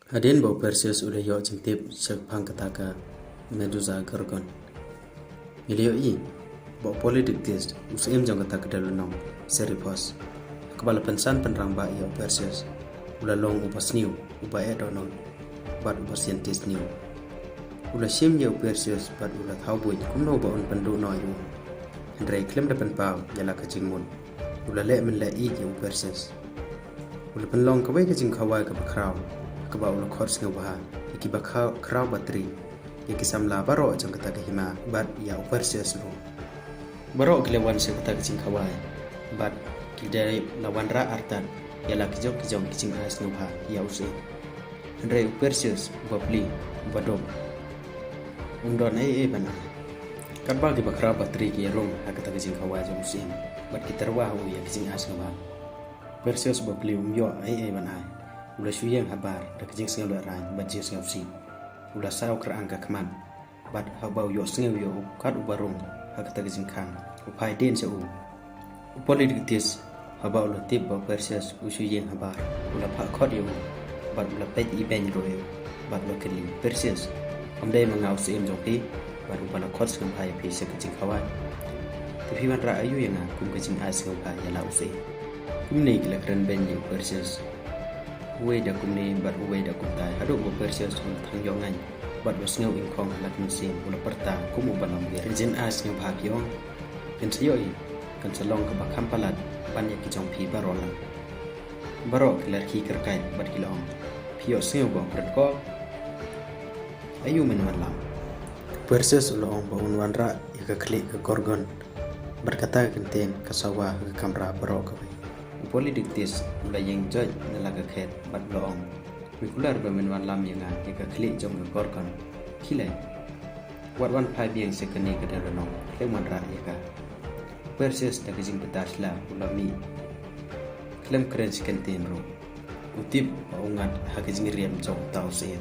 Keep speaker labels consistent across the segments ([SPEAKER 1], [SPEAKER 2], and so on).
[SPEAKER 1] Hadin bau Perseus udah yo jengtip syak pangkataka Medusa Gorgon. Milio i bau politik tis usim jang kata kedalunong seripos. Kepala pensan peneramba yo Perseus. Ula long upas new upa edonon bat upas yentis new. Ula sim yo Perseus bat ula thaubuj kumno ba un pendu no yo. Hendrai klem depan pau yala kajingmun. Ula le men le i yo Perseus. Ula penlong kawai kajing kawai ka bakraw. Keba ulo khors ngubah iki bakha kraw batri iki samla baro jang kata hima bat ya Perseus ro baro klewan se kata kicing khawai bat kidai lawan ra artan yala kijong kicing as ngubah ya usi andre Perseus bapli badom undon bana kabal di bakra batri ki rong kata kicing khawai jang usi bat kitarwa hu ya kicing as ngubah Perseus bapli yo bana ula shuyang habar da kajing singal ran bajing singal si ula saw kra angka kman bat habau yo singal yo kat ubarung hakata kajing khang upai den se u politik tis habau lo tip ba Perseus ushuyang habar ula pha khod yo bat ula pet I ben ro yo bat lo kili Perseus amdai mangau sim jopi bat ubala khod sing pai pi se kajing khawai tapi man ra ayu yang kum kajing as ngau pai ya lau se kum nei kila kran ben yo Perseus uwe da kumni bat uwe da kumtai hadu bo Perseus ul thangyongan bat bos ngau in khong lat musim ula perta kumu banom ge rin as ngau bhagyo ken sioi kan salong ka bakham palat ban ya ki jong phi barola baro kilar ki kerkai bat kilong phio sngau bo prat ko ayu men malam Perseus ulong ba unwan ra ya ka klik ka Gorgon berkata kenten kasawa ka kamra baro ka politik tis ula yang joj nalaga khet bat loong mikular ba men wan lam yang ka klik jong ka Gorgon khilai wat wan phai biang sekani ka daronong kleman ra ka Perseus da kajing betasla ula mi klem kren sekenten ro utip ba ungat ha kajing riam jong tau se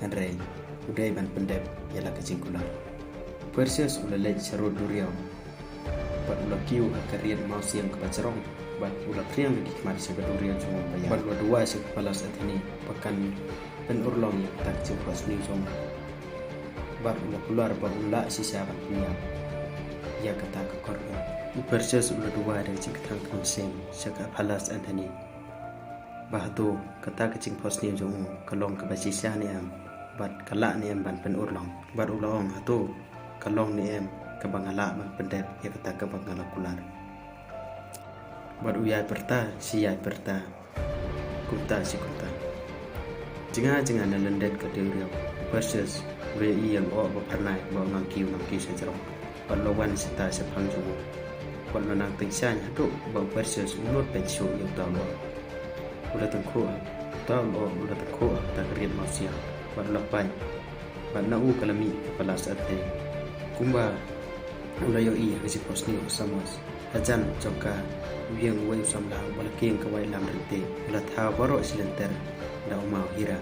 [SPEAKER 1] hanrei udai ban pendep yala kajing kular Perseus ula lej saro duriau bat ula kiu akarian mau siam ka bacerong bat ula kriang di kemar se badurian semua bayar bat dua se kepala saat ini pekan pen urlong ya tak jumpa sini som bat ula keluar bat ula sisa bat punya ya kata ke Gorgon Perseus ula dua dari cingkatang konseng saka palas Anthony bahtu kata kecing pos ni jong kalong ke basisa ni am bat kalak ni am ban pen urlong bat ula ong hatu kalong ni am ke bangala ban pendep ya kata ke bangala kular bat uyai perta siyai perta kunta si kunta jinga na lendet ka deurio Perseus we yang o ba pernai ba ngaki se jerong bat lawan sita se pangjumu bat nang tingsan hadu ba Perseus unut pe shu yo tawo udah tengku tawo udah tengku ta kriat manusia bat lapai bat na u kalami kepala sate kumba ulah yo I hasi posni samos ajan joka yang wai samla balking kawai lam rite la tha baro silenter da umau hira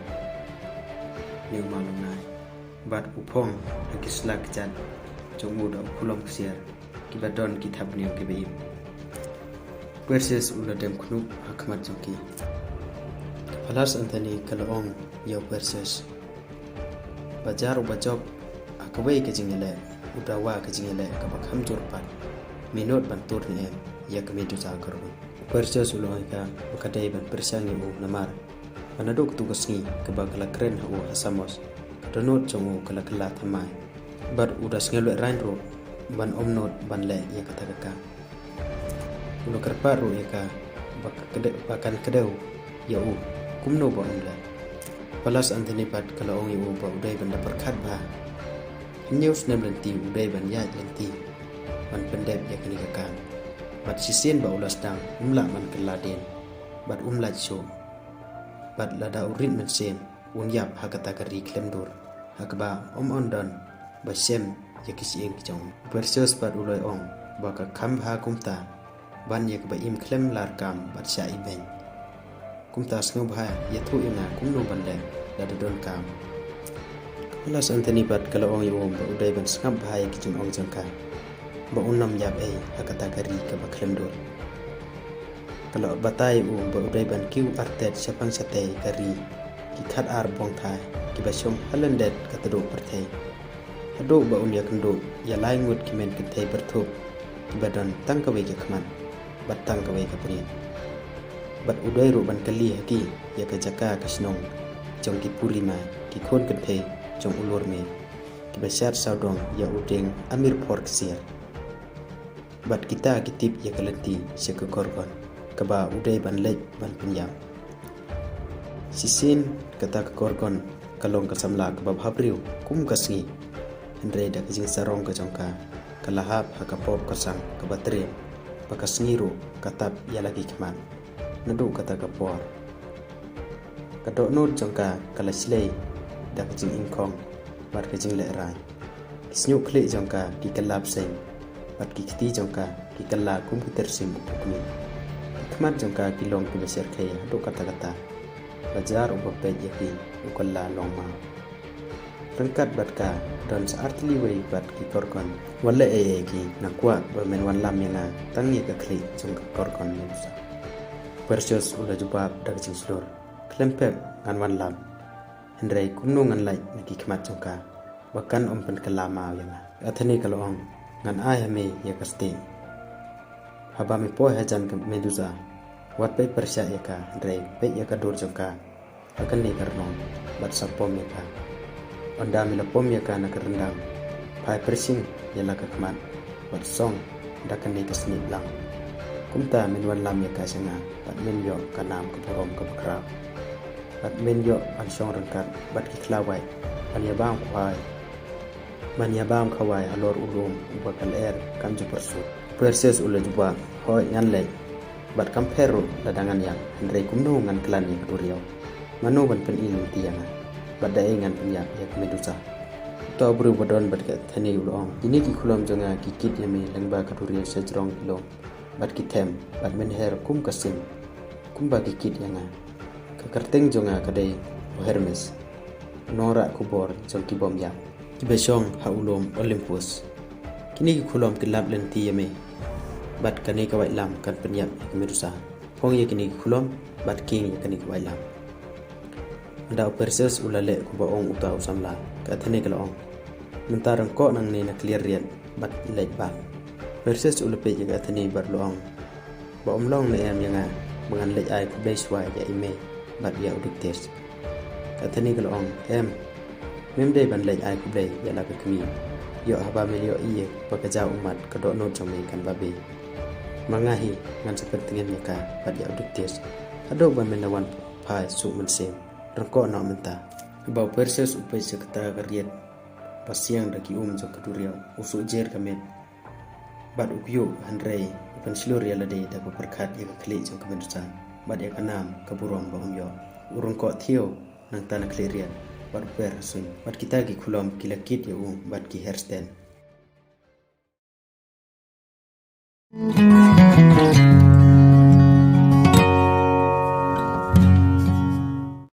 [SPEAKER 1] ni malum nai bat upong hakislak jan jomu da kulong siar kibadon kitab ni ke beim Perseus ula dem knup hakmat joki palas Anthony kalong yo Perseus bajar bajok akawai ke jingele udawa ke jingele ka bakham jurpan minot bantur ni ya kami Medusa Gorgon Perseus ulong ka bakadai ban persangi u namar manadok tugas ni kabagala kren u asamos kadonot jongu kala kala thamai bar udas ngelo rainro ban omnot ban le ya kata ka ulo karparu ya ka bakan kedau ya u kumno ba umla palas Anthony pat kala ong u ba udai ban perkhat ba news nemlenti udai ban ya lenti ban pendep ya kini kakang bat sisen ba ulas dang umla man keladen bat umla so bat lada urin men sen unyap hakata kari klemdur hakba ondan ba sem yakisieng jong Perseus bat uloi ong ba ka kambha kumta ban yak ba im klem lar kam bat sha iben kumta sngo bha yathu ina kumno ban le lada don kam Palas Anthony bat kala ong yo ba udai ban skam bha yakijung ong jangka ba unam yap hakata kari ka baklem dor kalau batai u ba udai ban kiu artet sapang sate kari ki khat ar bong thai ki ba shom halendet katado perthei hado ba unya kendo ya lai ngut ki men kithei berthup ki badon tang ka we ki khman bat tang ka we ka prin bat udai ru ban kali haki ya ka jaka kasnong jong ki pulima ki khon kithei jong ulur me ki ba syar saudong ya udeng amir por ksir bat kita kitip ya kalati se ka korgon ka ba udai ban lej ban penyam sisin kata ka korgon kalong ka samla ka ba bhabriu kum kasngi Andre da kajing sarong ka jongka kalahap hakapop kasang kabatri pakasngiru katap ya lagi keman nadu kata kapor kadok nut jongka kalaslei da kajing ingkong bar kajing le rai kisnyu kle jongka ki kalap seng bat ki kiti jongka ki kala kum kitersim ukmi keman jongka ki long ki beser khay hadu kata bajar ubape yaki ukalla longma rengkat batka dan saat liwai bat ki korkon wala ki nakwa ba men wan lam yana tangi ka kli jong ka korkon musa persios ula jubab dag jing slur klempep ngan wan lam hendrai kunung ngan lai ki khmat jongka bakan ompen kalama yana athani kalong ngan ai hame ya kaste haba me po hajan ka medusa wat pe persya ya ka hendrai pe ya ka dur jongka akan ni karnon bat sapom ya ka Onda mila pom ya kana kerendam pai persing ya la kakman bat song dakan ni kesni lang kumta minwan lam ya kasanga bat men yo kanam ke borom ke bekra bat men yo an song rengkat bat ki klawai an ya bang kwai man ya bang khawai alor ulum ubakal er kam ju persu perses ula juba hoi ngan le bat kamperu ladangan yang andre kumno ngan klan ya kuriau manu ban pen ilu tianga pada ingan penyak ya medusa to bru bodon bat ka thani ulong ini ki khulom jonga ki kit yami lengba kaduri sejrong kilo bat ki them bat men her kum kasim kum ba ki kit yanga ka karteng jonga kadai hermes nora kubor jong ki bom ya ki besong ha ulom olympus kini ki khulom ki lab len ti yami bat kani ka wai lam kan penyak ya medusa hong ya kini ki khulom bat king ya kani ka wai lam Anda perses ulale ku baong utau samla ka thani kalong mentarang ko nang ni na clear rian bat lej ba perses ulape jaga thani bar loong ba omlong na em yanga mangan lej ai ku beswa ya ime bat ya udik tes ka thani kalong em memde ban lej ai ku blei ya la ka kmi yo haba melio iye pakaja umat ka do no jome kan babe mangahi ngan sepentingan ya ka bat ya udik tes ado ban menawan pa su mensem rangko na menta bau perses upai sekta kariet pasiang daki jong keduriau usuk jer kamet bat ukyu handrei upan silur ya lade da perkat ya kli jong kemendusan bat ya kanam kaburom baum yo urung ko thio nang tanah klerian bat per sun bat kita ki khulom kilakit ya bat ki hairstyle